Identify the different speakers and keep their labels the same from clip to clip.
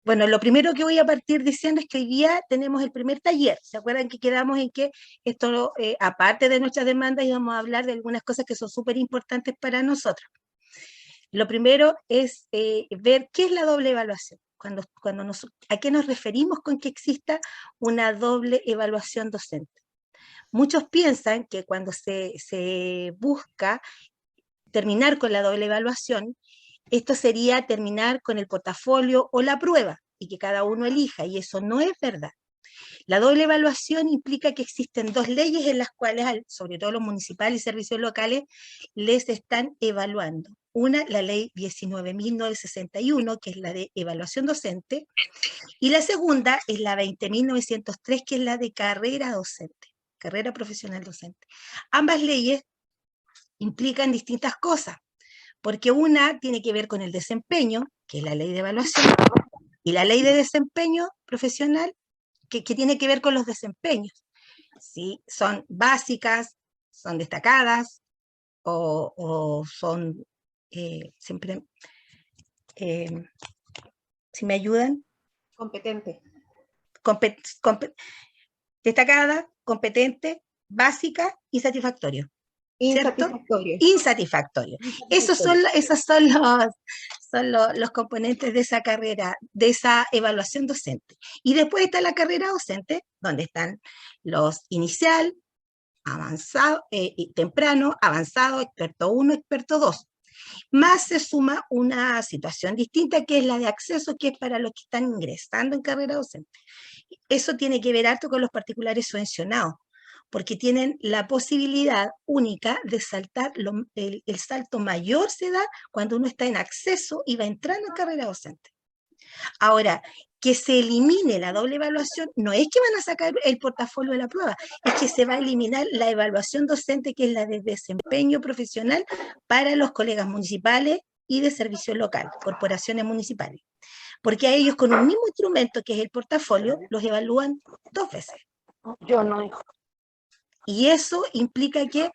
Speaker 1: Bueno, lo primero que voy a partir diciendo es que hoy día tenemos el primer taller. ¿Se acuerdan que quedamos en que esto, aparte de nuestras demandas, íbamos a hablar de algunas cosas que son súper importantes para nosotros? Lo primero es ver qué es la doble evaluación. ¿A qué nos referimos con que exista una doble evaluación docente? Muchos piensan que cuando se busca terminar con la doble evaluación, esto sería terminar con el portafolio o la prueba, y que cada uno elija, y eso no es verdad. La doble evaluación implica que existen dos leyes en las cuales, sobre todo los municipales y servicios locales, les están evaluando. Una, la ley 19.961, que es la de evaluación docente, y la segunda es la 20.903, que es la de carrera docente, carrera profesional docente. Ambas leyes implican distintas cosas, porque una tiene que ver con el desempeño, que es la ley de evaluación, y la ley de desempeño profesional, que tiene que ver con los desempeños. ¿Sí? Son básicas, son destacadas, o son siempre, si me ayudan,
Speaker 2: Competente.
Speaker 1: Destacada, competente, básica y satisfactorio.
Speaker 2: Insatisfactorio.
Speaker 1: Insatisfactorio. Esos son los componentes de esa carrera, de esa evaluación docente. Y después está la carrera docente, donde están los inicial, avanzado, temprano, avanzado, experto 1, experto 2. Más se suma una situación distinta, que es la de acceso, que es para los que están ingresando en carrera docente. Eso tiene que ver harto con los particulares subvencionados, porque tienen la posibilidad única de saltar, el salto mayor se da cuando uno está en acceso y va entrando en carrera docente. Ahora, que se elimine la doble evaluación, no es que van a sacar el portafolio de la prueba, es que se va a eliminar la evaluación docente, que es la de desempeño profesional para los colegas municipales y de servicio local, corporaciones municipales. Porque a ellos, con un mismo instrumento, que es el portafolio, los evalúan 2 veces.
Speaker 2: Yo no, hijo.
Speaker 1: Y eso implica que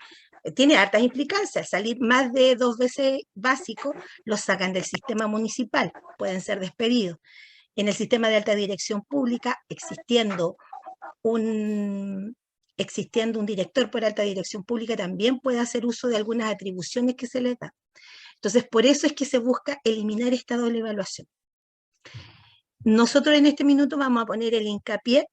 Speaker 1: tiene hartas implicancias. Salir más de 2 veces básico, los sacan del sistema municipal, pueden ser despedidos. En el sistema de alta dirección pública, existiendo un director por alta dirección pública, también puede hacer uso de algunas atribuciones que se les da. Entonces, por eso es que se busca eliminar esta doble evaluación. Nosotros en este minuto vamos a poner el hincapié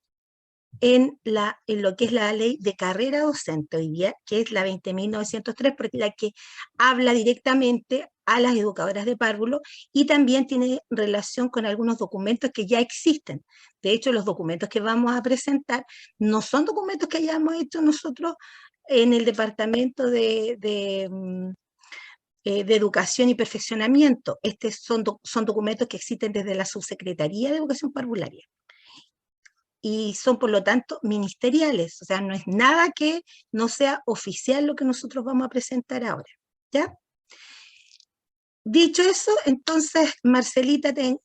Speaker 1: en lo que es la ley de carrera docente hoy día, que es la 20.903, porque es la que habla directamente a las educadoras de párvulo y también tiene relación con algunos documentos que ya existen. De hecho, los documentos que vamos a presentar no son documentos que hayamos hecho nosotros en el Departamento de Educación y Perfeccionamiento. Son documentos que existen desde la Subsecretaría de Educación Parvularia. Y son, por lo tanto, ministeriales. O sea, no es nada que no sea oficial lo que nosotros vamos a presentar ahora. ¿Ya? Dicho eso, entonces, Marcelita, te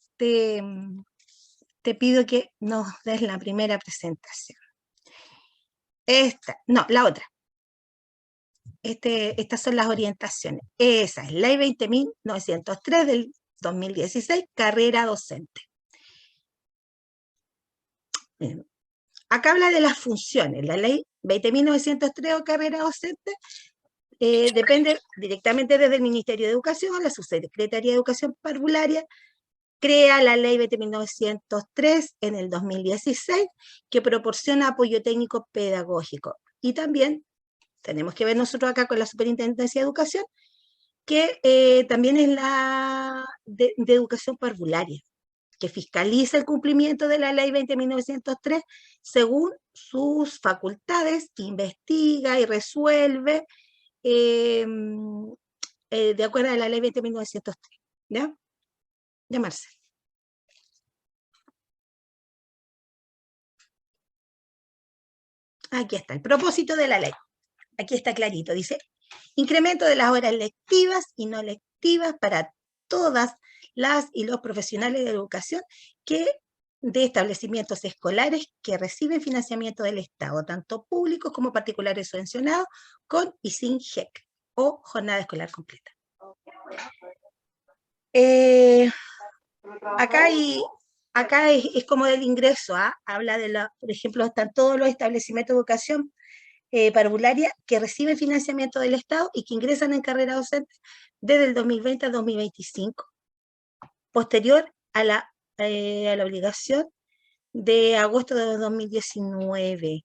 Speaker 1: pido que nos des la primera presentación. La otra. Estas son las orientaciones. Esa es Ley 20.903 del 2016, carrera docente. Bien. Acá habla de las funciones. La Ley 20.903 o carrera docente depende directamente desde el Ministerio de Educación, la Subsecretaría de Educación Parvularia crea la Ley 20.903 en el 2016, que proporciona apoyo técnico pedagógico. Y también tenemos que ver nosotros acá con la Superintendencia de Educación, que también es la de Educación Parvularia, que fiscaliza el cumplimiento de la Ley 20.903 según sus facultades, investiga y resuelve de acuerdo a la Ley 20.903. ¿Ya? Llamarse. Aquí está, el propósito de la ley. Aquí está clarito, dice, incremento de las horas lectivas y no lectivas para todas las y los profesionales de educación de establecimientos escolares que reciben financiamiento del Estado, tanto públicos como particulares subvencionados, con y sin JEC, o jornada escolar completa. Acá hay acá es como del ingreso, habla de, por ejemplo, están todos los establecimientos de educación parvularia que reciben financiamiento del Estado y que ingresan en carrera docente desde el 2020 al 2025, posterior a la obligación de agosto de 2019.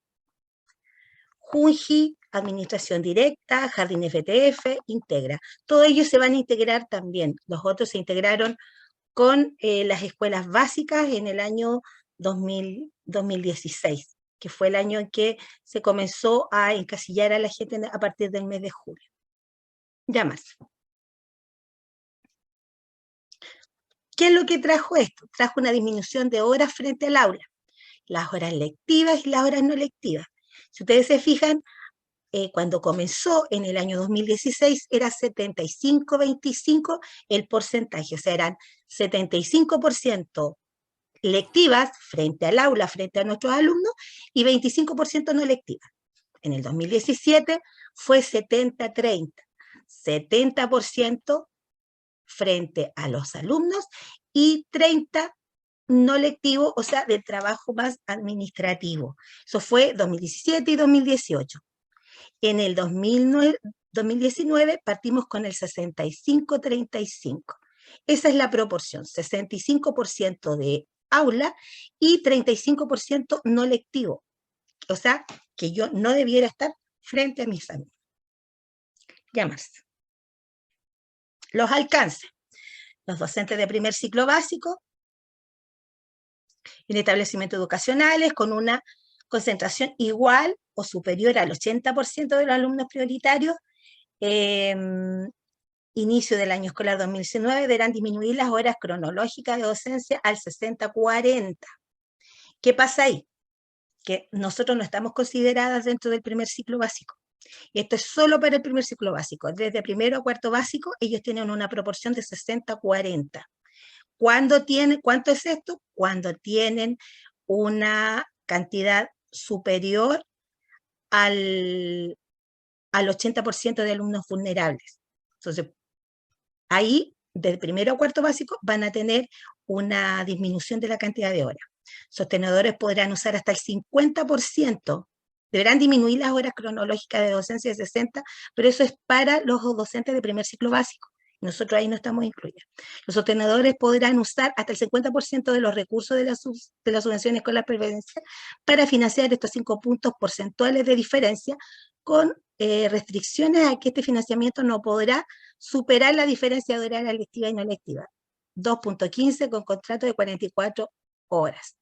Speaker 1: Junji, Administración Directa, Jardín FTF, Integra. Todos ellos se van a integrar también. Los otros se integraron con las escuelas básicas en el año 2016, que fue el año en que se comenzó a encasillar a la gente a partir del mes de julio. Ya más. ¿Qué es lo que trajo esto? Trajo una disminución de horas frente al aula. Las horas lectivas y las horas no lectivas. Si ustedes se fijan, cuando comenzó en el año 2016 era 75-25 el porcentaje, o sea, eran 75% lectivas frente al aula, frente a nuestros alumnos, y 25% no lectivas. En el 2017 fue 70-30, 70% frente a los alumnos y 30% no lectivo, o sea, de trabajo más administrativo. Eso fue 2017 y 2018. En el 2019 partimos con el 65-35. Esa es la proporción, 65% de aula y 35% no lectivo. O sea, que yo no debiera estar frente a mis alumnos. Ya más. Los alcances. Los docentes de primer ciclo básico en establecimientos educacionales con una concentración igual o superior al 80% de los alumnos prioritarios, inicio del año escolar 2019, deberán disminuir las horas cronológicas de docencia al 60-40. ¿Qué pasa ahí? Que nosotros no estamos consideradas dentro del primer ciclo básico. Y esto es solo para el primer ciclo básico. Desde primero a cuarto básico, ellos tienen una proporción de 60-40. ¿Cuánto es esto? Cuando tienen una cantidad superior al 80% de alumnos vulnerables. Entonces, ahí, del primero a cuarto básico, van a tener una disminución de la cantidad de horas. Sostenedores podrán usar hasta el 50%, deberán disminuir las horas cronológicas de docencia de 60, pero eso es para los docentes de primer ciclo básico. Nosotros ahí no estamos incluidos. Los sostenedores podrán usar hasta el 50% de los recursos de la subvención escolar preferencial para financiar estos 5 puntos porcentuales de diferencia, con restricciones a que este financiamiento no podrá superar la diferencia de horaria lectiva y no lectiva. 2.15 con contrato de 44 horas.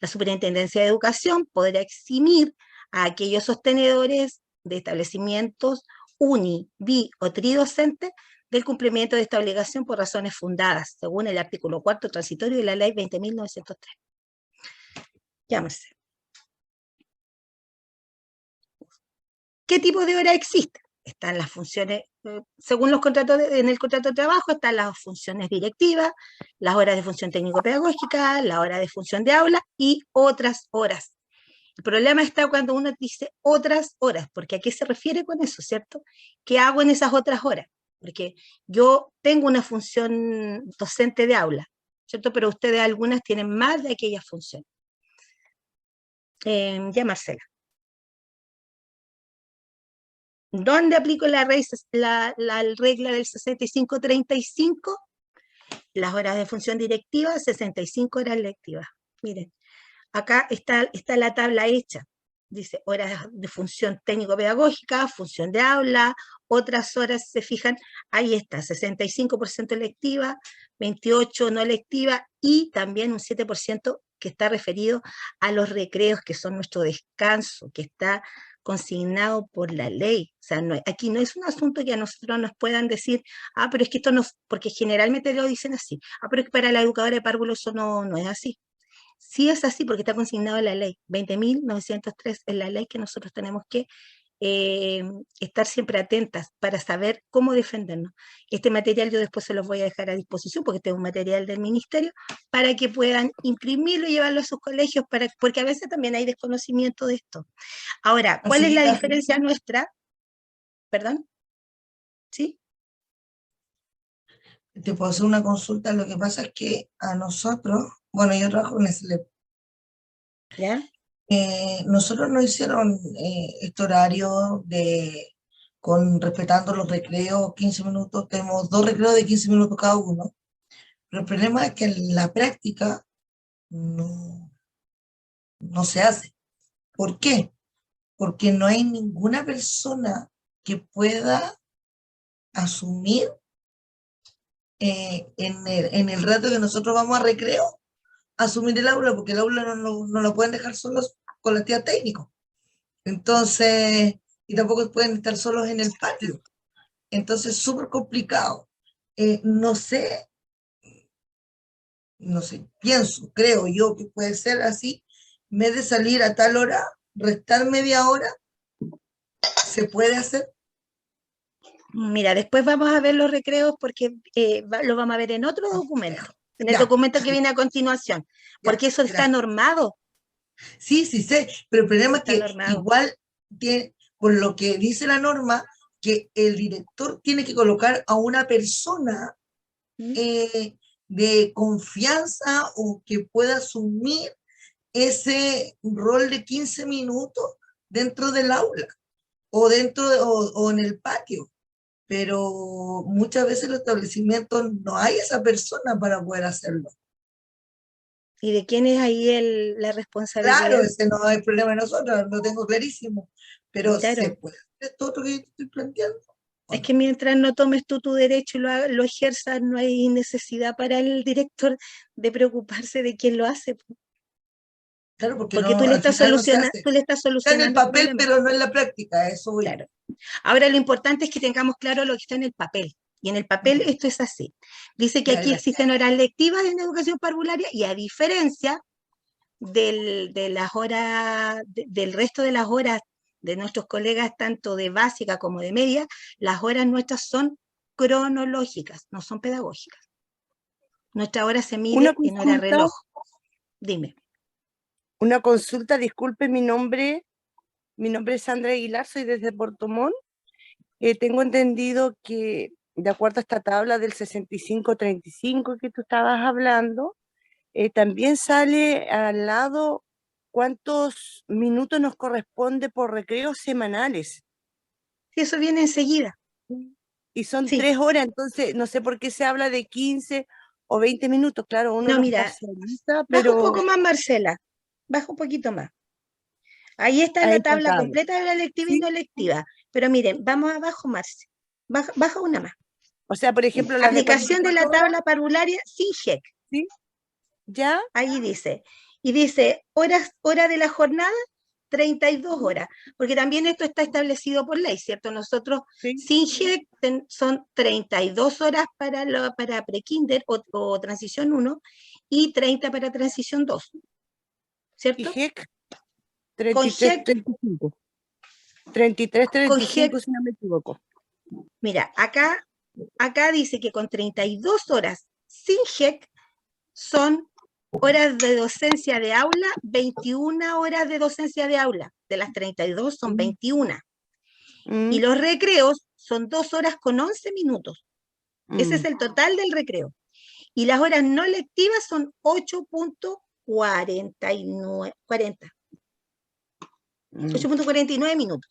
Speaker 1: La Superintendencia de Educación podrá eximir a aquellos sostenedores de establecimientos uni, bi o tridocentes del cumplimiento de esta obligación por razones fundadas, según el artículo 4 transitorio de la Ley 20.903. Llámese. ¿Qué tipo de hora existe? Están las funciones, según los contratos, en el contrato de trabajo están las funciones directivas, las horas de función técnico-pedagógica, la hora de función de aula y otras horas. El problema está cuando uno dice otras horas, porque ¿a qué se refiere con eso, cierto? ¿Qué hago en esas otras horas? Porque yo tengo una función docente de aula, ¿cierto? Pero ustedes algunas tienen más de aquellas funciones. Ya, Marcela. ¿Dónde aplico la regla del 65-35? Las horas de función directiva, 65 horas lectivas. Miren, acá está la tabla hecha. Dice horas de función técnico-pedagógica, función de aula, otras horas, se fijan, ahí está, 65% lectiva, 28% no lectiva y también un 7% que está referido a los recreos, que son nuestro descanso, que está consignado por la ley. O sea, aquí no es un asunto que a nosotros nos puedan decir, pero es que esto no, porque generalmente lo dicen así, pero es que para la educadora de párvulo eso no es así. Sí es así porque está consignado en la ley, 20.903 es la ley que nosotros tenemos que estar siempre atentas para saber cómo defendernos. Este material yo después se los voy a dejar a disposición porque este es un material del ministerio para que puedan imprimirlo y llevarlo a sus colegios, porque a veces también hay desconocimiento de esto. Ahora, ¿cuál es la diferencia nuestra? ¿Perdón? ¿Sí?
Speaker 3: Te puedo hacer una consulta, lo que pasa es que a nosotros Bueno, yo trabajo en SLEP.
Speaker 1: ¿Ya?
Speaker 3: Nosotros nos hicieron este horario respetando los recreos, 15 minutos, tenemos 2 recreos de 15 minutos cada uno, pero el problema es que en la práctica no, no se hace. ¿Por qué? Porque no hay ninguna persona que pueda asumir en el rato que nosotros vamos a recreo, asumir el aula, porque el aula no lo pueden dejar solos con la tía técnico. Entonces, y tampoco pueden estar solos en el patio. Entonces, súper complicado. No sé, creo yo que puede ser así. En vez de salir a tal hora, restar media hora, ¿se puede hacer?
Speaker 1: Mira, después vamos a ver los recreos porque lo vamos a ver en otro documento, en el
Speaker 3: Ya,
Speaker 1: documento que viene a continuación, porque eso está
Speaker 3: gracias.
Speaker 1: normado.
Speaker 3: Sí, sí sé, pero el problema es
Speaker 1: Está
Speaker 3: que
Speaker 1: normado.
Speaker 3: igual, por lo que dice la norma, que el director tiene que colocar a una persona de confianza o que pueda asumir ese rol de 15 minutos dentro del aula o en el patio. Pero muchas veces en los establecimientos no hay esa persona para poder hacerlo.
Speaker 1: ¿Y de quién es ahí la
Speaker 3: Claro,
Speaker 1: responsabilidad?
Speaker 3: ese no es el problema de nosotros, lo tengo clarísimo, pero se
Speaker 1: Claro,
Speaker 3: puede hacer esto otro que yo te estoy planteando.
Speaker 1: es que mientras no tomes tú tu derecho y lo ejerzas, no hay necesidad para el director de preocuparse de quién lo hace,
Speaker 3: Claro, porque
Speaker 1: porque
Speaker 3: no, al final no se hace.
Speaker 1: tú le estás
Speaker 3: Está en el
Speaker 1: solucionando el
Speaker 3: papel,
Speaker 1: problema.
Speaker 3: pero no en la práctica, eso voy.
Speaker 1: Claro. Ahora lo importante es que tengamos claro lo que está en el papel. Y en el papel esto es así. Dice que
Speaker 3: Ya,
Speaker 1: aquí
Speaker 3: gracias.
Speaker 1: existen horas lectivas en educación parvularia y a diferencia de las horas, del resto de las horas de nuestros colegas, tanto de básica como de media, las horas nuestras son cronológicas, no son pedagógicas. Nuestra hora se
Speaker 4: Una
Speaker 1: mide en hora
Speaker 4: consulta,
Speaker 1: reloj. Dime.
Speaker 4: disculpe mi nombre es Sandra Aguilar, soy desde Puerto Montt. Tengo entendido que de acuerdo a esta tabla del 65-35 que tú estabas hablando, también sale al lado cuántos minutos nos corresponde por recreos semanales.
Speaker 1: Sí, eso viene enseguida.
Speaker 4: Y son
Speaker 1: Sí.
Speaker 4: 3 horas, entonces no sé por qué se habla de 15 o 20 minutos. Claro, uno
Speaker 1: No,
Speaker 4: los
Speaker 1: mira,
Speaker 4: parcializa,
Speaker 1: baja un
Speaker 4: pero
Speaker 1: poco más, Marcela. Baja un poquito más. Ahí está
Speaker 4: a
Speaker 1: la
Speaker 4: esta
Speaker 1: tabla
Speaker 4: tabla.
Speaker 1: completa de la lectiva y
Speaker 4: ¿Sí?
Speaker 1: no lectiva. Pero miren, vamos abajo, Marce. Baja una más.
Speaker 4: O sea, por ejemplo, las de
Speaker 1: Aplicación de la
Speaker 4: 44 horas,
Speaker 1: tabla parvularia sin check.
Speaker 4: ¿sí? ¿Ya?
Speaker 1: Ahí dice. Y dice, hora de la jornada, 32 horas. Porque también esto está establecido por ley, ¿cierto? Nosotros
Speaker 4: Sí.
Speaker 1: sin check son 32 horas para pre-kinder o transición 1 y 30 para transición 2.
Speaker 4: Y
Speaker 1: ¿Cierto?
Speaker 4: GEC,
Speaker 1: Con
Speaker 4: 33,
Speaker 1: check,
Speaker 4: 35. 33,
Speaker 1: con check,
Speaker 4: 35, si no me equivoco.
Speaker 1: mira, acá dice que con 32 horas sin check son horas de docencia de aula, 21 horas de docencia de aula. De las 32 son 21. Y los recreos son 2 horas con 11 minutos. Ese es el total del recreo. Y las horas no lectivas son 8.49 minutos.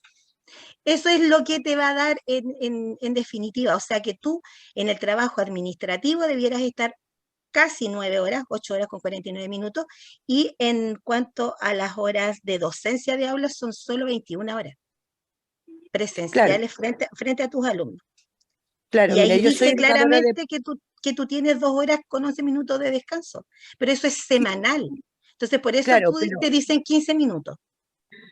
Speaker 1: Eso es lo que te va a dar en definitiva. O sea que tú en el trabajo administrativo debieras estar casi 9 horas, 8 horas con 49 minutos, y en cuanto a las horas de docencia de aula son solo 21 horas
Speaker 4: Claro,
Speaker 1: presenciales frente a tus alumnos.
Speaker 4: claro,
Speaker 1: Y
Speaker 4: mira,
Speaker 1: ahí
Speaker 4: yo soy
Speaker 1: dice
Speaker 4: educadora de...
Speaker 1: claramente que tú tienes 2 horas con 11 minutos de descanso, pero eso es semanal. Entonces, por eso
Speaker 4: Claro, pero...
Speaker 1: te dicen 15 minutos.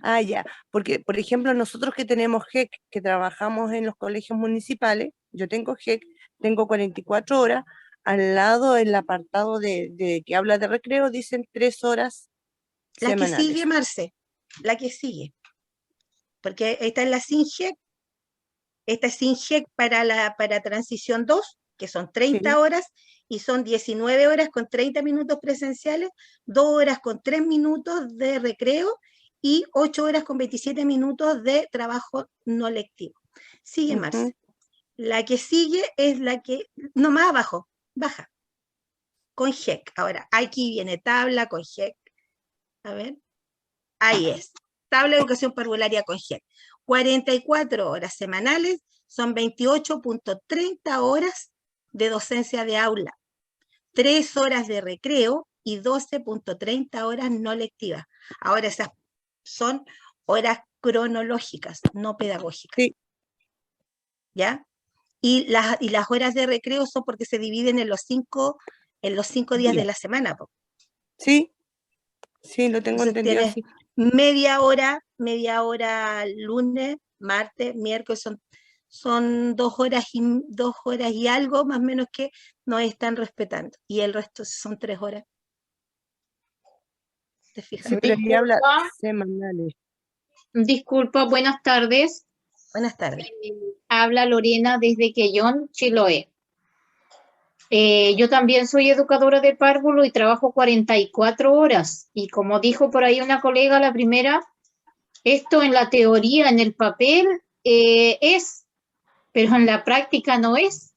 Speaker 4: Ah, ya, porque, por ejemplo, nosotros que tenemos GEC, que trabajamos en los colegios municipales, yo tengo GEC, tengo 44 horas, al lado, en el apartado de que habla de recreo, dicen 3 horas
Speaker 1: La que sigue,
Speaker 4: semanales.
Speaker 1: Marce, la que sigue. Porque esta es la SINGEC, esta es SINGEC para transición 2, que son 30
Speaker 4: Sí.
Speaker 1: horas, y son 19 horas con 30 minutos presenciales, 2 horas con 3 minutos de recreo y 8 horas con 27 minutos de trabajo no lectivo. Sigue, Marce. La que sigue es la que, no, más abajo, baja. con GEC. Ahora, aquí viene tabla con GEC. A ver, ahí es. Tabla de educación parvularia con GEC. 44 horas semanales son 28.30 horas de docencia de aula. 3 horas de recreo y 12.30 horas no lectivas. Ahora esas son horas cronológicas, no pedagógicas.
Speaker 4: Sí.
Speaker 1: ¿Ya? Y las horas de recreo son porque se dividen en los 5 días de la semana. Po.
Speaker 4: Sí, sí, lo tengo
Speaker 1: Entonces
Speaker 4: entendido
Speaker 1: tienes
Speaker 4: así.
Speaker 1: media hora lunes, martes, miércoles, son 2 horas y algo, más o menos, que nos están respetando. Y el resto son 3 horas. ¿Te fijas?
Speaker 4: Sí, pero ahí habla semanales.
Speaker 5: Disculpa, buenas tardes.
Speaker 1: Buenas tardes.
Speaker 5: Habla Lorena desde Quellón, Chiloé. Yo también soy educadora de párvulo y trabajo 44 horas. Y como dijo por ahí una colega, la primera, esto en la teoría, en el papel, es, pero en la práctica no es.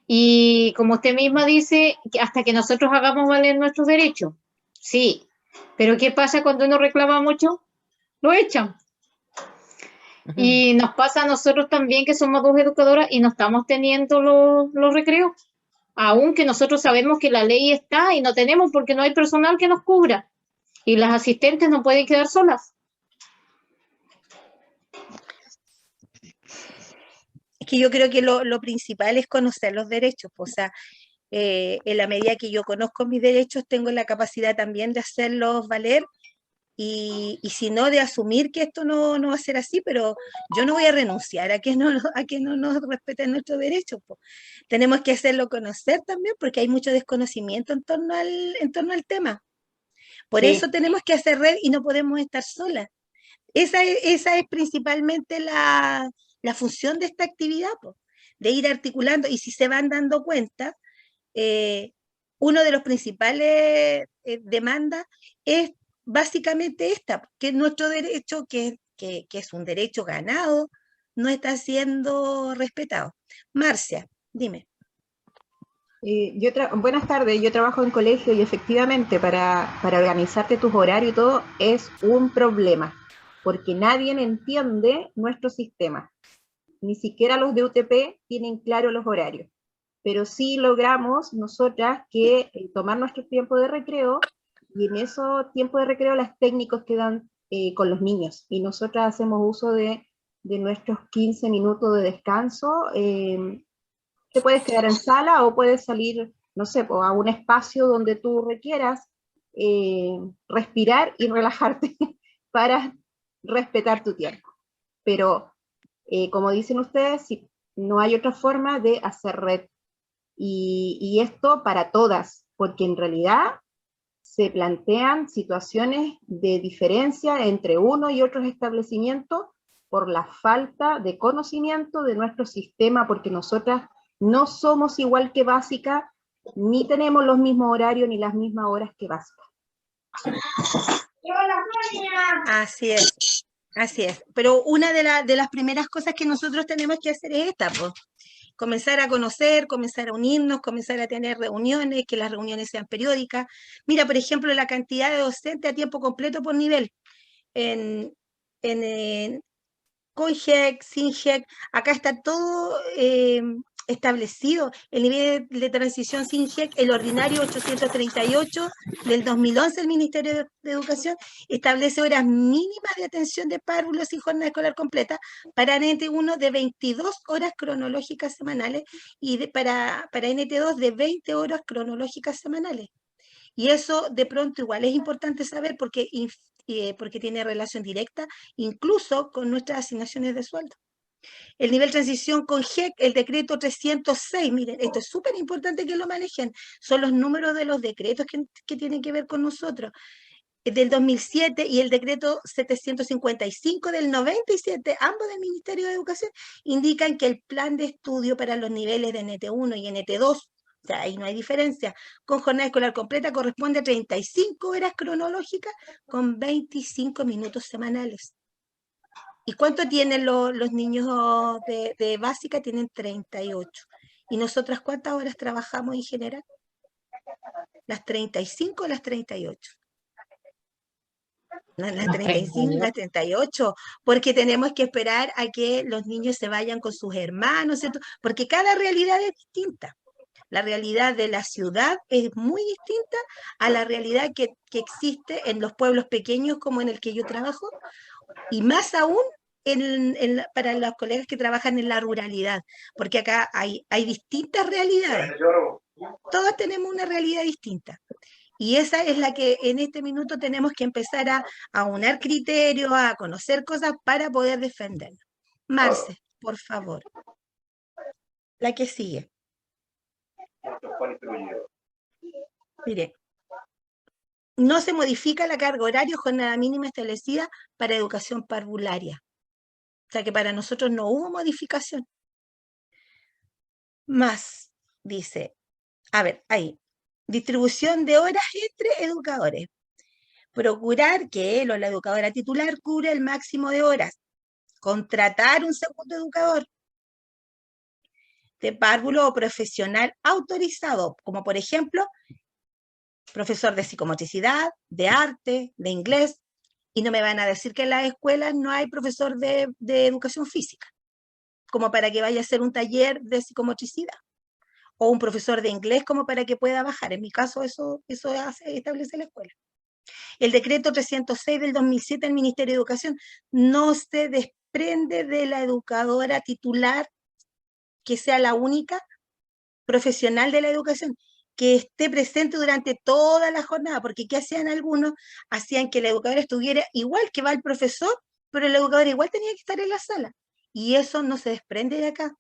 Speaker 5: Y como usted misma dice, hasta que nosotros hagamos valer nuestros derechos. Sí, pero ¿qué pasa cuando uno reclama mucho? Lo echan. Y nos pasa a nosotros también, que somos 2 educadoras y no estamos teniendo los recreos, aunque nosotros sabemos que la ley está y no tenemos porque no hay personal que nos cubra y las asistentes no pueden quedar solas.
Speaker 1: Es que yo creo que lo principal es conocer los derechos. O sea, en la medida que yo conozco mis derechos, tengo la capacidad también de hacerlos valer. Y si no, de asumir que esto no va a ser así, pero yo no voy a renunciar a que no nos respeten nuestros derechos. Po. Tenemos que hacerlo conocer también, porque hay mucho desconocimiento en torno al tema. Por eso tenemos que hacer red y no podemos estar solas. Esa es principalmente la función de esta actividad, po, de ir articulando. Y si se van dando cuenta, uno de los principales demandas es básicamente esta, que nuestro derecho, que es un derecho ganado, no está siendo respetado. Marcia, dime.
Speaker 2: Buenas tardes, yo trabajo en colegio y efectivamente para organizarte tus horarios y todo es un problema, porque nadie entiende nuestro sistema. Ni siquiera los de UTP tienen claro los horarios. Pero sí logramos nosotras que tomar nuestro tiempo de recreo, y en esos tiempos de recreo las técnicos quedan con los niños, y nosotras hacemos uso de nuestros 15 minutos de descanso. Te puedes quedar en sala o puedes salir, no sé, a un espacio donde tú requieras respirar y relajarte para respetar tu tiempo. Pero, como dicen ustedes, sí, no hay otra forma de hacer red. Y esto para todas, porque en realidad se plantean situaciones de diferencia entre uno y otros establecimientos por la falta de conocimiento de nuestro sistema, porque nosotras no somos igual que Básica, ni tenemos los mismos horarios ni las mismas horas que Básica.
Speaker 1: Así es, así es. Pero una de las primeras cosas que nosotros tenemos que hacer es esta, pues. Comenzar a conocer, comenzar a unirnos, comenzar a tener reuniones, que las reuniones sean periódicas. Mira, por ejemplo, la cantidad de docentes a tiempo completo por nivel. Con GEC, sin GEC, acá está todo establecido. El nivel de transición sin GEC, el ordinario 838 del 2011, el Ministerio de Educación establece horas mínimas de atención de párvulos y jornada escolar completa para NT1 de 22 horas cronológicas semanales y para NT2 de 20 horas cronológicas semanales. Y eso de pronto igual es importante saber porque tiene relación directa incluso con nuestras asignaciones de sueldo. El nivel transición con GEC, el decreto 306, miren, esto es súper importante que lo manejen, son los números de los decretos que tienen que ver con nosotros, del 2007 y el decreto 755 del 97, ambos del Ministerio de Educación, indican que el plan de estudio para los niveles de NT1 y NT2, o sea, ahí no hay diferencia, con jornada escolar completa corresponde a 35 horas cronológicas con 25 minutos semanales. ¿Y cuánto tienen los niños de básica? Tienen 38. ¿Y nosotras cuántas horas trabajamos en general? ¿Las 35 o las 38? Las
Speaker 5: Las
Speaker 1: 35, las 38, porque tenemos que esperar a que los niños se vayan con sus hermanos, ¿cierto? Porque cada realidad es distinta. La realidad de la ciudad es muy distinta a la realidad que existe en los pueblos pequeños como en el que yo trabajo, y más aún para los colegas que trabajan en la ruralidad, porque acá hay distintas realidades. Todos tenemos una realidad distinta. Y esa es la que en este minuto tenemos que empezar a unar criterios, a conocer cosas para poder defendernos. Marce, por favor. La que sigue. Mire, no se modifica la carga horaria o jornada mínima establecida para educación parvularia. O sea que para nosotros no hubo modificación. Más, dice, a ver, ahí, distribución de horas entre educadores. Procurar que él o la educadora titular cubra el máximo de horas. Contratar un segundo educador de párvulo o profesional autorizado, como por ejemplo, profesor de psicomotricidad, de arte, de inglés, y no me van a decir que en las escuelas no hay profesor de educación física, como para que vaya a hacer un taller de psicomotricidad, o un profesor de inglés como para que pueda bajar. En mi caso eso establece la escuela. El decreto 306 del 2007 del Ministerio de Educación no se desprende de la educadora titular que sea la única profesional de la educación, que esté presente durante toda la jornada, porque ¿qué hacían algunos? Hacían que la educadora estuviera igual que va el profesor, pero la educadora igual tenía que estar en la sala, y eso no se desprende de acá.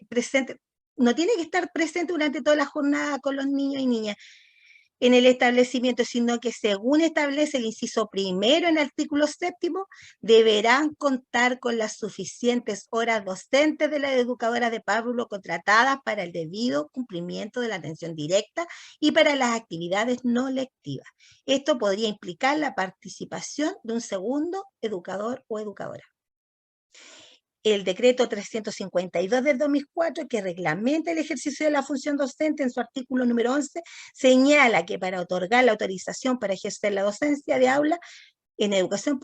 Speaker 1: Presente, no tiene que estar presente durante toda la jornada con los niños y niñas en el establecimiento, sino que según establece el inciso primero en el artículo 7º, deberán contar con las suficientes horas docentes de las educadoras de párvulo contratadas para el debido cumplimiento de la atención directa y para las actividades no lectivas. Esto podría implicar la participación de un segundo educador o educadora. El decreto 352 del 2004, que reglamenta el ejercicio de la función docente, en su artículo número 11, señala que para otorgar la autorización para ejercer la docencia de aula en educación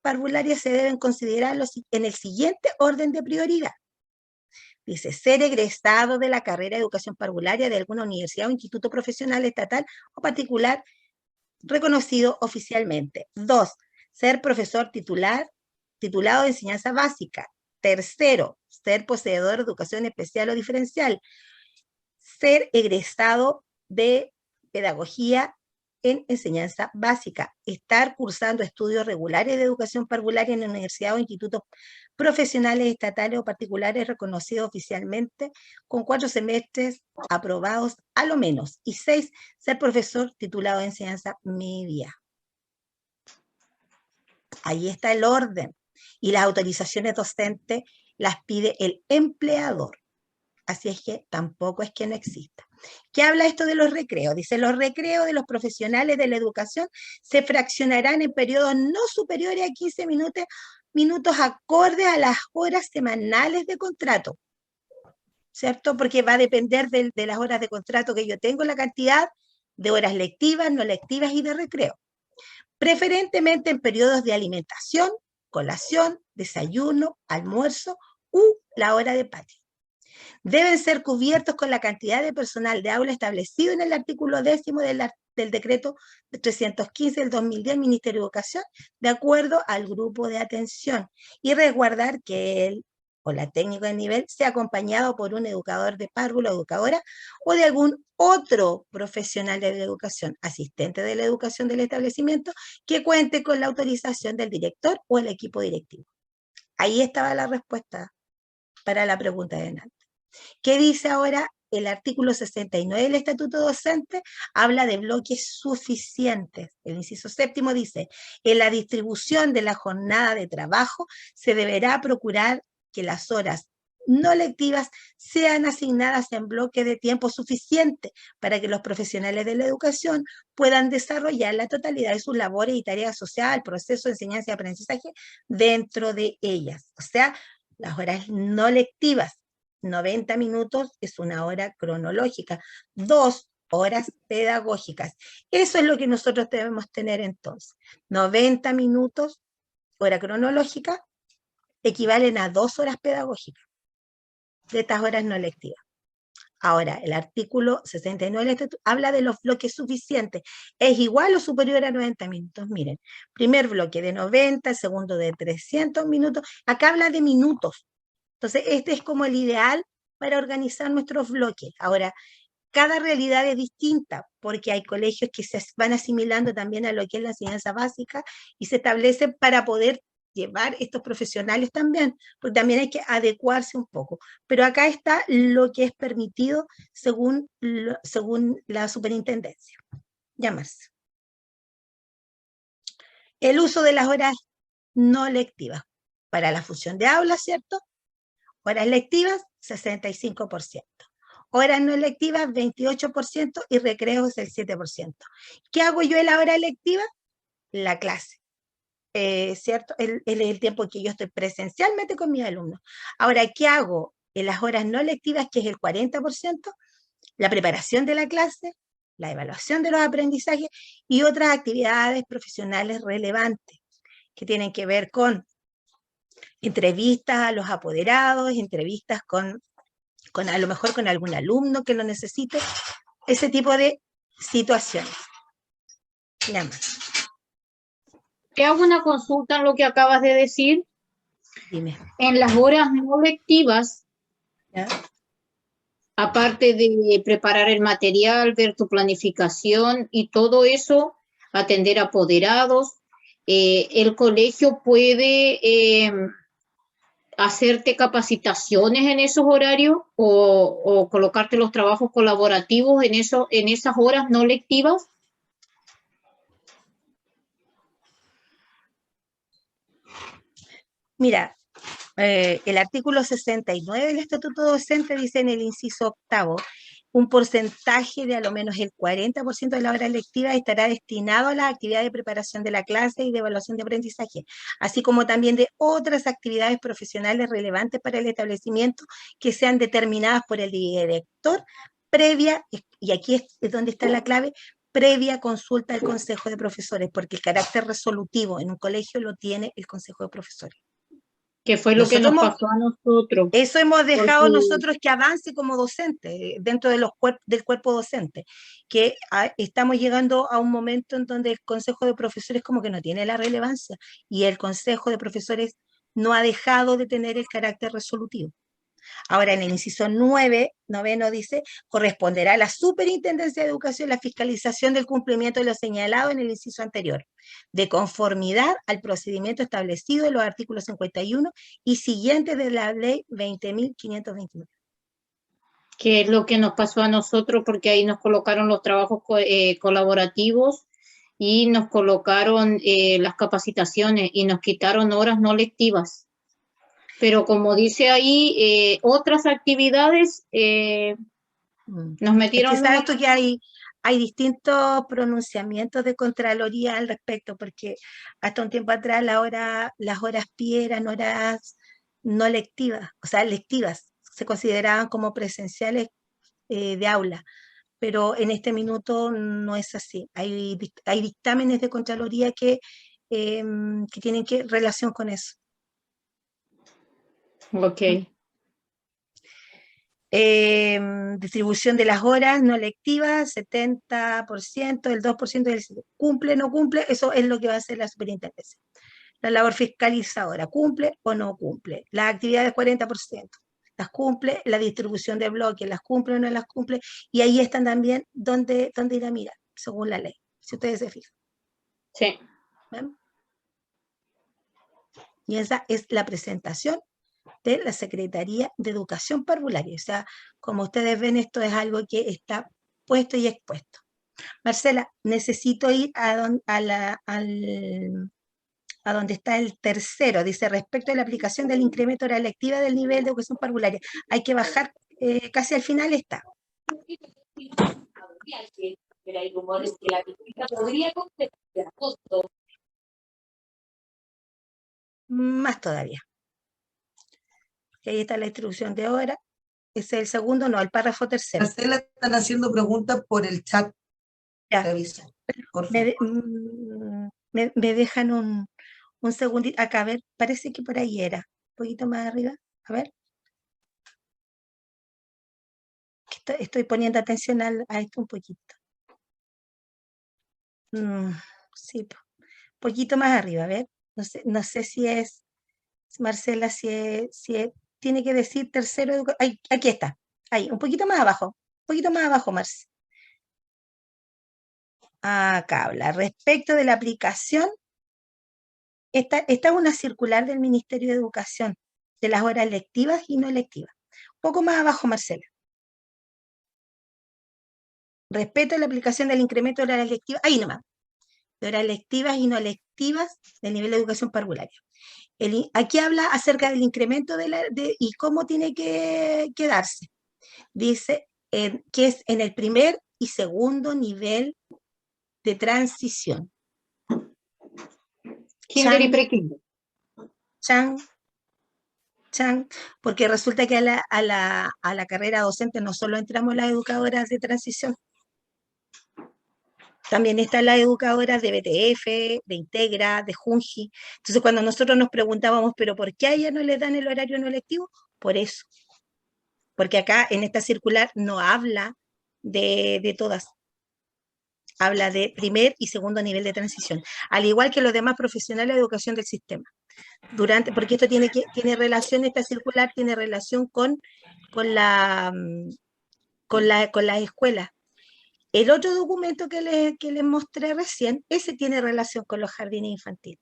Speaker 1: parvularia se deben considerar en el siguiente orden de prioridad. Dice, ser egresado de la carrera de educación parvularia de alguna universidad o instituto profesional estatal o particular reconocido oficialmente. 2, ser profesor titulado de enseñanza básica. Tercero, ser poseedor de educación especial o diferencial. Ser egresado de pedagogía en enseñanza básica. Estar cursando estudios regulares de educación parvularia en universidad o institutos profesionales estatales o particulares reconocidos oficialmente con 4 semestres aprobados a lo menos. Y 6, ser profesor titulado de enseñanza media. Ahí está el orden. Y las autorizaciones docentes las pide el empleador. Así es que tampoco es que no exista. ¿Qué habla esto de los recreos? Dice, los recreos de los profesionales de la educación se fraccionarán en periodos no superiores a 15 minutos acorde a las horas semanales de contrato. ¿Cierto? Porque va a depender de las horas de contrato que yo tengo, la cantidad de horas lectivas, no lectivas y de recreo. Preferentemente en periodos de alimentación, colación, desayuno, almuerzo u la hora de patio. Deben ser cubiertos con la cantidad de personal de aula establecido en el artículo 10º del decreto 315 del 2010 del Ministerio de Educación, de acuerdo al grupo de atención, y resguardar que él o la técnica de nivel sea acompañado por un educador de párvulo o educadora o de algún otro profesional de la educación, asistente de la educación del establecimiento, que cuente con la autorización del director o el equipo directivo. Ahí estaba la respuesta para la pregunta de Nante. ¿Qué dice ahora? El artículo 69 del Estatuto Docente habla de bloques suficientes. El inciso 7º dice, en la distribución de la jornada de trabajo se deberá procurar que las horas no lectivas sean asignadas en bloques de tiempo suficiente para que los profesionales de la educación puedan desarrollar la totalidad de sus labores y tareas asociadas al proceso de enseñanza y aprendizaje dentro de ellas. O sea, las horas no lectivas 90 minutos es una hora cronológica, 2 horas pedagógicas. Eso es lo que nosotros debemos tener entonces. 90 minutos, hora cronológica, equivalen a 2 horas pedagógicas de estas horas no lectivas. Ahora, el artículo 69 del estatuto habla de los bloques suficientes. ¿Es igual o superior a 90 minutos? Miren, primer bloque de 90, segundo de 300 minutos. Acá habla de minutos. Entonces, este es como el ideal para organizar nuestros bloques. Ahora, cada realidad es distinta, porque hay colegios que se van asimilando también a lo que es la enseñanza básica y se establecen para poder llevar estos profesionales también, porque también hay que adecuarse un poco. Pero acá está lo que es permitido según la superintendencia. Llamarse. El uso de las horas no lectivas para la función de aula, ¿cierto? Horas lectivas, 65%. Horas no lectivas, 28% y recreos, el 7%. ¿Qué hago yo en la hora lectiva? La clase. ¿Cierto? El tiempo que yo estoy presencialmente con mis alumnos. Ahora, ¿qué hago en las horas no lectivas, que es el 40%? La preparación de la clase, la evaluación de los aprendizajes y otras actividades profesionales relevantes que tienen que ver con entrevistas a los apoderados, entrevistas con a lo mejor con algún alumno que lo necesite, ese tipo de situaciones. Nada más.
Speaker 5: Te hago una consulta en lo que acabas de decir.
Speaker 1: Dime.
Speaker 5: En las horas no lectivas,
Speaker 1: ¿Ya?
Speaker 5: aparte de preparar el material, ver tu planificación y todo eso, atender apoderados, el colegio puede hacerte capacitaciones en esos horarios o colocarte los trabajos colaborativos en esas horas no lectivas.
Speaker 1: Mira, el artículo 69 del Estatuto Docente dice en el inciso 8, un porcentaje de a lo menos el 40% de la hora lectiva estará destinado a las actividades de preparación de la clase y de evaluación de aprendizaje, así como también de otras actividades profesionales relevantes para el establecimiento que sean determinadas por el director previa, y aquí es donde está la clave, previa consulta al Consejo de Profesores, porque el carácter resolutivo en un colegio lo tiene el Consejo de Profesores.
Speaker 5: Que fue lo que nos pasó a nosotros.
Speaker 1: Eso hemos dejado
Speaker 5: porque
Speaker 1: nosotros que avance como docente, dentro de del cuerpo docente, que estamos llegando a un momento en donde el Consejo de Profesores como que no tiene la relevancia, y el Consejo de Profesores no ha dejado de tener el carácter resolutivo. Ahora, en el inciso 9, dice, corresponderá a la Superintendencia de Educación la fiscalización del cumplimiento de lo señalado en el inciso anterior, de conformidad al procedimiento establecido en los artículos 51 y siguientes de la ley 20.529.
Speaker 5: que es lo que nos pasó a nosotros, porque ahí nos colocaron los trabajos colaborativos y nos colocaron las capacitaciones y nos quitaron horas no lectivas. Pero como dice ahí, otras actividades nos metieron...
Speaker 1: Es que sabes tú que hay distintos pronunciamientos de Contraloría al respecto, porque hasta un tiempo atrás las horas pie eran horas no lectivas, o sea, lectivas, se consideraban como presenciales de aula, pero en este minuto no es así. Hay dictámenes de Contraloría que tienen relación con eso.
Speaker 5: Ok.
Speaker 1: Distribución de las horas no lectivas, 70%, el 2% cumple, no cumple, eso es lo que va a hacer la superintendencia. La labor fiscalizadora, ¿cumple o no cumple? Las actividades 40%, las cumple, la distribución de bloques, las cumple o no las cumple, y ahí están también dónde ir a mirar, según la ley, si ustedes se fijan.
Speaker 5: Sí.
Speaker 1: ¿Ven? Y esa es la presentación de la Secretaría de Educación Parvularia. O sea, como ustedes ven, esto es algo que está puesto y expuesto. Marcela, necesito ir a donde está el tercero. Dice, respecto a la aplicación del incremento de la lectiva del nivel de educación parvularia. Hay que bajar, casi al final está.
Speaker 6: Pero hay rumores que la ministra podría conceder a agosto.
Speaker 1: Más todavía. Ahí está la distribución de horas. Ese es el segundo, no, el párrafo tercero.
Speaker 3: Marcela, están haciendo preguntas por el chat.
Speaker 1: Ya.
Speaker 3: Te aviso, por
Speaker 1: Me,
Speaker 3: favor.
Speaker 1: me dejan un segundito, acá, a ver, parece que por ahí era, un poquito más arriba, a ver. Estoy poniendo atención a esto un poquito. Sí, un poquito más arriba, a ver. No sé si es, Marcela, tiene que decir tercero educación. Aquí está, ahí, un poquito más abajo, Marce. Acá habla, respecto de la aplicación, esta es una circular del Ministerio de Educación, de las horas lectivas y no lectivas. Un poco más abajo, Marcela. Respecto a la aplicación del incremento de horas lectivas, ahí nomás, de horas lectivas y no lectivas del nivel de educación parvularia. Aquí habla acerca del incremento y cómo tiene que darse. Dice que es en el primer y segundo nivel de transición.
Speaker 5: Kinder y prekinder.
Speaker 1: Porque resulta que a la carrera docente no solo entramos las educadoras de transición, también están las educadoras de BTF, de Integra, de Junji. Entonces, cuando nosotros nos preguntábamos, ¿pero por qué a ellas no les dan el horario no lectivo? Por eso. Porque acá en esta circular no habla de todas. Habla de primer y segundo nivel de transición. Al igual que los demás profesionales de educación del sistema. Porque esto tiene relación, esta circular tiene relación con las escuelas. El otro documento que les mostré recién, ese tiene relación con los jardines infantiles,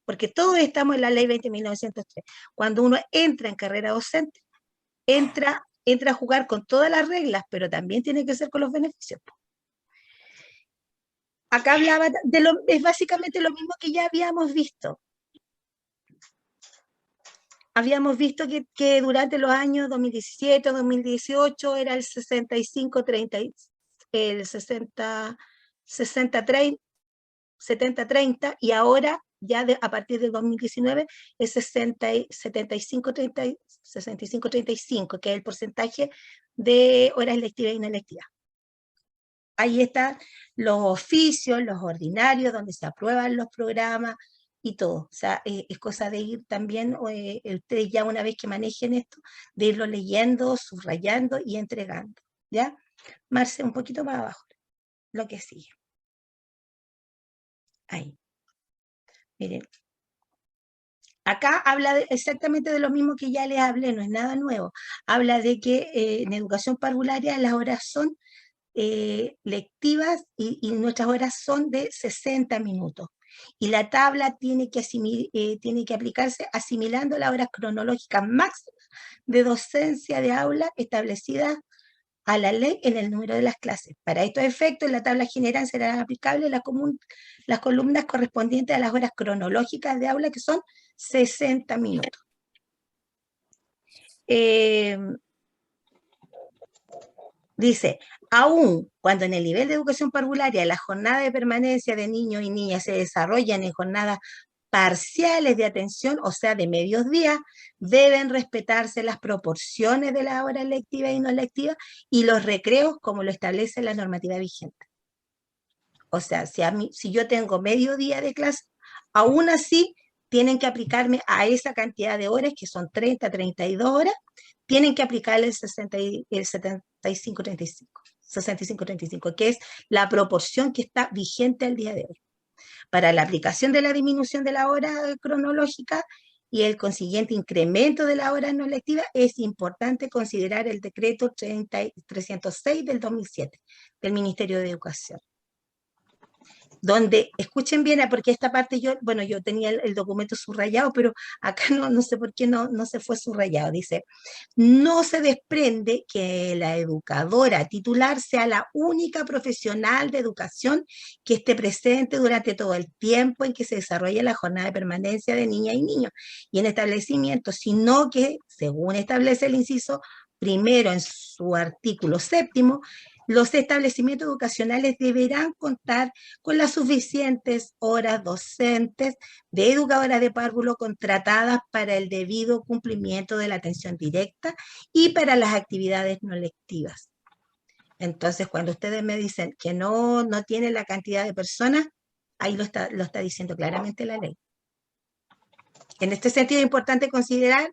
Speaker 1: porque todos estamos en la ley 20.903. Cuando uno entra en carrera docente, entra a jugar con todas las reglas, pero también tiene que ser con los beneficios. Acá hablaba es básicamente lo mismo que ya habíamos visto. Habíamos visto que durante los años 2017, 2018 era el 65-30, el 70-30, y ahora ya a partir del 2019 es 65-35, que es el porcentaje de horas lectivas y no lectivas. Ahí están los oficios, los ordinarios, donde se aprueban los programas y todo. O sea, es cosa de ir también, ustedes ya una vez que manejen esto, de irlo leyendo, subrayando y entregando. ¿Ya? Marce, un poquito más abajo, lo que sigue. Ahí. Miren. Acá habla exactamente de lo mismo que ya les hablé, no es nada nuevo. Habla de que en educación parvularia las horas son lectivas y nuestras horas son de 60 minutos. Y la tabla tiene que aplicarse asimilando las horas cronológicas máximas de docencia de aula establecidas a la ley en el número de las clases. Para estos efectos, en la tabla general serán aplicables las columnas correspondientes a las horas cronológicas de aula, que son 60 minutos. Dice, aún cuando en el nivel de educación parvularia la jornada de permanencia de niños y niñas se desarrollan en jornadas parciales de atención, o sea, de medios días, deben respetarse las proporciones de las horas lectivas y no lectivas y los recreos como lo establece la normativa vigente. O sea, si yo tengo medio día de clase, aún así tienen que aplicarme a esa cantidad de horas, que son 30, 32 horas, tienen que aplicarle el 65-35, que es la proporción que está vigente al día de hoy. Para la aplicación de la disminución de la hora cronológica y el consiguiente incremento de la hora no lectiva, es importante considerar el decreto 306 del 2007 del Ministerio de Educación. Donde, escuchen bien, porque esta parte yo tenía el documento subrayado, pero acá no sé por qué no se fue subrayado. Dice, no se desprende que la educadora titular sea la única profesional de educación que esté presente durante todo el tiempo en que se desarrolla la jornada de permanencia de niñas y niños y en establecimientos, sino que, según establece el inciso primero en su artículo 7º, Los establecimientos educacionales deberán contar con las suficientes horas docentes de educadoras de párvulo contratadas para el debido cumplimiento de la atención directa y para las actividades no lectivas. Entonces, cuando ustedes me dicen que no tiene la cantidad de personas, ahí lo está diciendo claramente la ley. En este sentido es importante considerar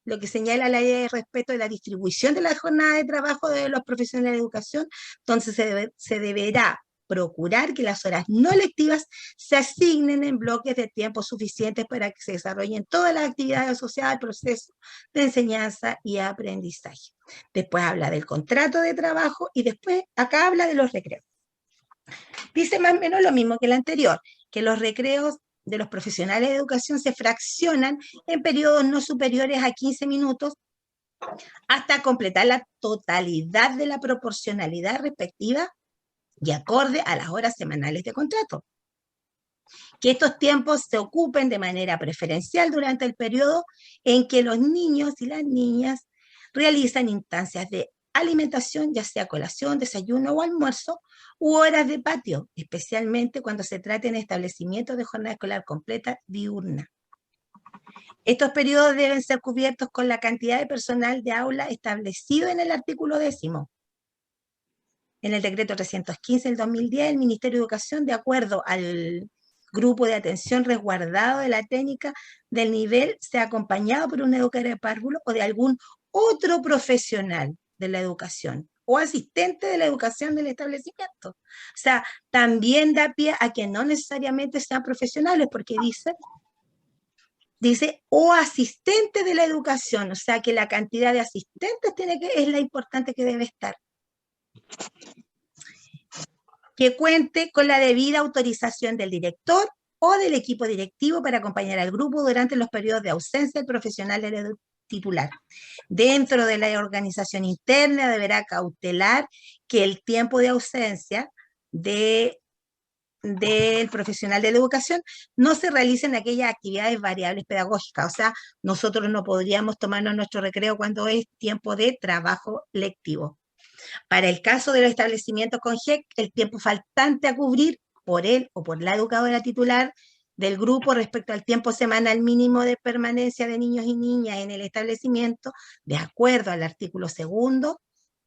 Speaker 1: lo que señala la ley respecto de la distribución de la jornada de trabajo de los profesionales de educación. Entonces se deberá procurar que las horas no lectivas se asignen en bloques de tiempo suficientes para que se desarrollen todas las actividades asociadas al proceso de enseñanza y aprendizaje. Después habla del contrato de trabajo y después acá habla de los recreos. Dice más o menos lo mismo que el anterior, que los recreos de los profesionales de educación se fraccionan en periodos no superiores a 15 minutos hasta completar la totalidad de la proporcionalidad respectiva y acorde a las horas semanales de contrato. Que estos tiempos se ocupen de manera preferencial durante el periodo en que los niños y las niñas realizan instancias de alimentación, ya sea colación, desayuno o almuerzo, u horas de patio, especialmente cuando se trate en establecimientos de jornada escolar completa diurna. Estos periodos deben ser cubiertos con la cantidad de personal de aula establecido en el artículo 10º. En el decreto 315 del 2010, el Ministerio de Educación, de acuerdo al grupo de atención resguardado de la técnica del nivel, sea acompañado por un educador de párvulo o de algún otro profesional de la educación o asistente de la educación del establecimiento. O sea, también da pie a que no necesariamente sean profesionales, porque dice o asistente de la educación, o sea que la cantidad de asistentes es la importante que debe estar. Que cuente con la debida autorización del director o del equipo directivo para acompañar al grupo durante los periodos de ausencia del profesional del titular. Dentro de la organización interna deberá cautelar que el tiempo de ausencia del profesional de la educación no se realicen aquellas actividades variables pedagógicas. O sea, nosotros no podríamos tomarnos nuestro recreo cuando es tiempo de trabajo lectivo. Para el caso de los establecimientos con GEC, el tiempo faltante a cubrir por él o por la educadora titular del grupo respecto al tiempo semanal mínimo de permanencia de niños y niñas en el establecimiento, de acuerdo al artículo 2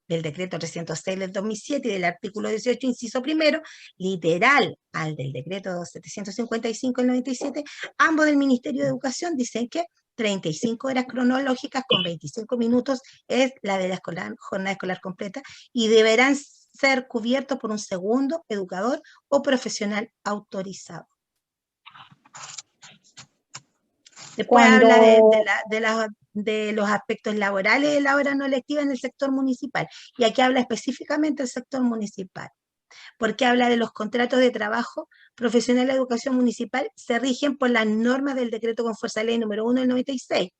Speaker 1: del decreto 306 del 2007 y del artículo 18, inciso primero, literal al del decreto 755 del 97, ambos del Ministerio de Educación dicen que 35 horas cronológicas con 25 minutos es la de la jornada escolar completa y deberán ser cubiertos por un segundo educador o profesional autorizado. Después habla de los aspectos laborales de la hora no lectiva en el sector municipal. Y aquí habla específicamente del sector municipal, porque habla de los contratos de trabajo profesional de educación municipal, se rigen por las normas del decreto con fuerza de ley número 1 del 96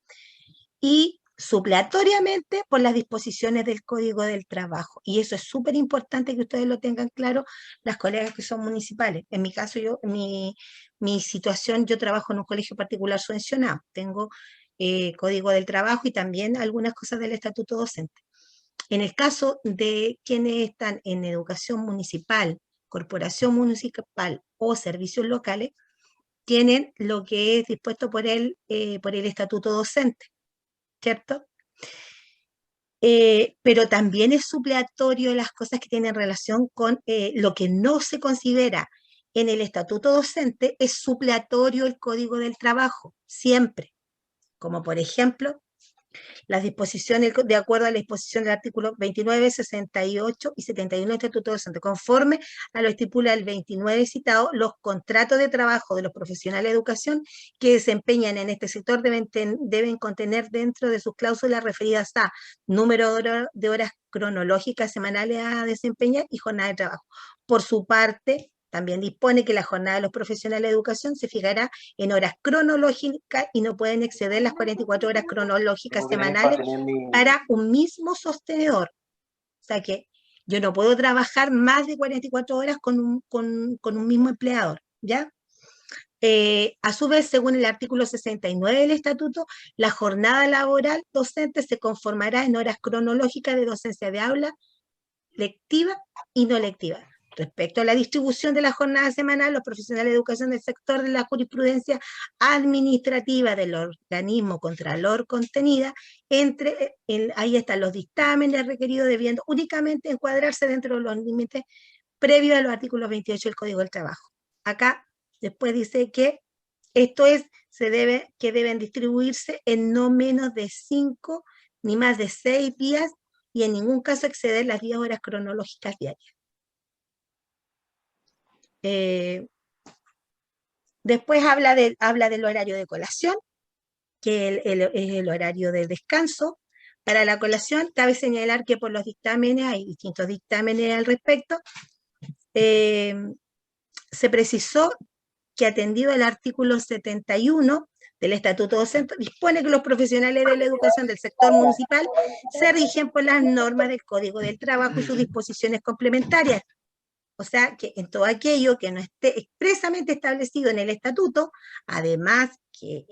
Speaker 1: y supletoriamente por las disposiciones del Código del Trabajo. Y eso es súper importante que ustedes lo tengan claro, las colegas que son municipales. En mi caso, mi situación, yo trabajo en un colegio particular subvencionado, tengo Código del Trabajo y también algunas cosas del Estatuto Docente. En el caso de quienes están en educación municipal, corporación municipal o servicios locales, tienen lo que es dispuesto por el Estatuto Docente, ¿cierto? Pero también es supletorio las cosas que tienen relación con lo que no se considera en el Estatuto Docente, es supletorio el Código del Trabajo, siempre. Como por ejemplo, las disposiciones, de acuerdo a la disposición del artículo 29, 68 y 71 del Estatuto Docente, conforme a lo estipula el 29 citado, los contratos de trabajo de los profesionales de educación que desempeñan en este sector deben contener dentro de sus cláusulas referidas a número de horas cronológicas semanales a desempeñar y jornada de trabajo. Por su parte, también dispone que la jornada de los profesionales de educación se fijará en horas cronológicas y no pueden exceder las 44 horas cronológicas semanales para un mismo sostenedor. O sea que yo no puedo trabajar más de 44 horas con un mismo empleador, ¿ya? A su vez, según el artículo 69 del Estatuto, la jornada laboral docente se conformará en horas cronológicas de docencia de aula lectiva y no lectiva. Respecto a la distribución de la jornada semanal, los profesionales de educación del sector de la jurisprudencia administrativa del organismo contralor contenida, ahí están los dictámenes requeridos debiendo únicamente encuadrarse dentro de los límites previos a los artículos 28 del Código del Trabajo. Acá después dice que esto es, que deben distribuirse en no menos de 5 ni más de 6 días y en ningún caso exceder las 10 horas cronológicas diarias. Después habla del horario de colación, que es el horario de descanso. Para la colación, cabe señalar que por los dictámenes, hay distintos dictámenes al respecto, se precisó que atendido el artículo 71 del Estatuto Docente, dispone que los profesionales de la educación del sector municipal se rigen por las normas del Código del Trabajo y sus disposiciones complementarias. O sea, que en todo aquello que no esté expresamente establecido en el estatuto, además que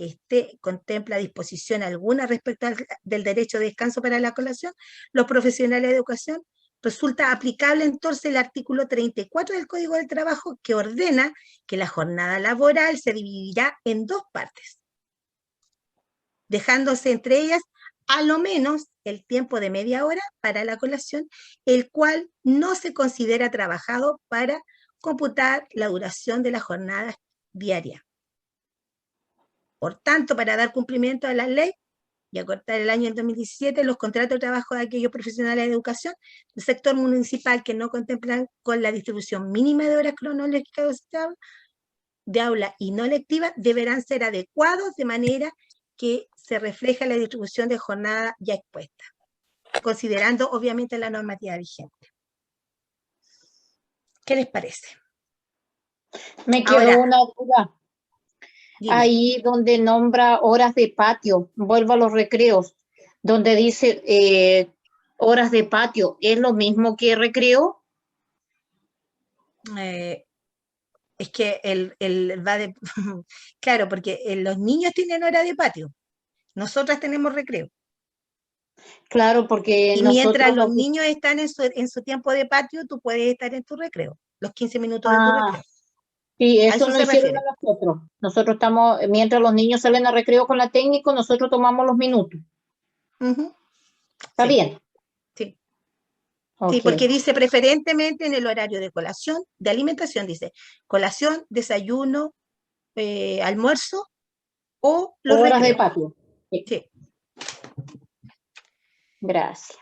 Speaker 1: contempla disposición alguna respecto del derecho de descanso para la colación, los profesionales de educación resulta aplicable entonces el artículo 34 del Código del Trabajo, que ordena que la jornada laboral se dividirá en 2 partes, dejándose entre ellas a lo menos el tiempo de media hora para la colación, el cual no se considera trabajado para computar la duración de la jornada diaria. Por tanto, para dar cumplimiento a la ley y acortar el año 2017, los contratos de trabajo de aquellos profesionales de educación del sector municipal que no contemplan con la distribución mínima de horas cronológicas de aula y no lectiva deberán ser adecuados de manera que se refleja la distribución de jornada ya expuesta, considerando obviamente la normativa vigente. ¿Qué les parece?
Speaker 5: Me quedó
Speaker 1: Ahora,
Speaker 5: una duda.
Speaker 1: dime.
Speaker 5: Ahí donde nombra horas de patio, vuelvo a los recreos, donde dice horas de patio, ¿es lo mismo que recreo?
Speaker 1: Es que va de... Claro, porque los niños tienen hora de patio, nosotras tenemos recreo.
Speaker 5: Claro, porque
Speaker 1: Y mientras los niños están en su tiempo de patio, tú puedes estar en tu recreo, los 15 minutos de tu recreo.
Speaker 5: Sí,
Speaker 1: A
Speaker 5: eso
Speaker 1: eso
Speaker 5: no
Speaker 1: se
Speaker 5: hicieron
Speaker 1: refiere.
Speaker 5: a nosotros. Nosotros estamos, mientras los niños salen a recreo con la técnico, nosotros tomamos los minutos. ¿Está
Speaker 1: Sí,
Speaker 5: bien?
Speaker 1: sí.
Speaker 5: Okay.
Speaker 1: Sí, porque dice preferentemente en el horario de colación, de alimentación, dice colación, desayuno, almuerzo o los
Speaker 5: horas
Speaker 1: recreos.
Speaker 5: de patio. Sí.
Speaker 1: Sí.
Speaker 5: Gracias.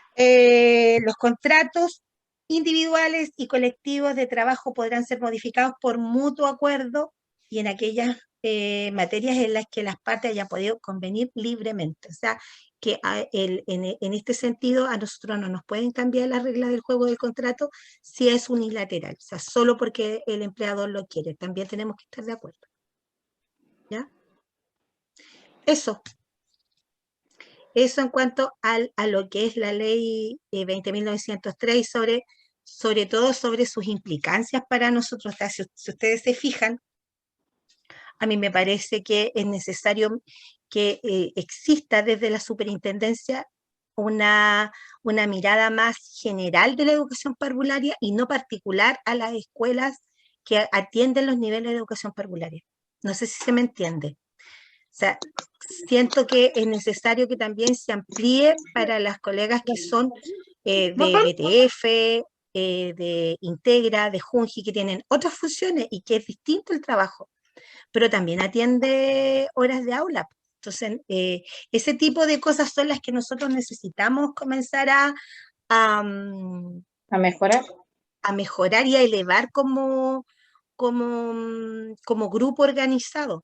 Speaker 1: Los contratos individuales y colectivos de trabajo podrán ser modificados por mutuo acuerdo y en aquellas materias en las que las partes hayan podido convenir libremente. O sea, que en este sentido a nosotros no nos pueden cambiar las reglas del juego del contrato si es unilateral, o sea, solo porque el empleador lo quiere. También tenemos que estar de acuerdo. ¿Ya? Eso en cuanto a lo que es la ley 20.903 sobre todo sobre sus implicancias para nosotros. O sea, si ustedes se fijan, a mí me parece que es necesario que exista desde la superintendencia una mirada más general de la educación parvularia y no particular a las escuelas que atienden los niveles de educación parvularia. No sé si se me entiende. O sea, siento que es necesario que también se amplíe para las colegas que son de BTF, de Integra, de Junji, que tienen otras funciones y que es distinto el trabajo, pero también atiende horas de aula. Entonces, ese tipo de cosas son las que nosotros necesitamos comenzar a
Speaker 5: mejorar.
Speaker 1: A mejorar y a elevar como grupo organizado.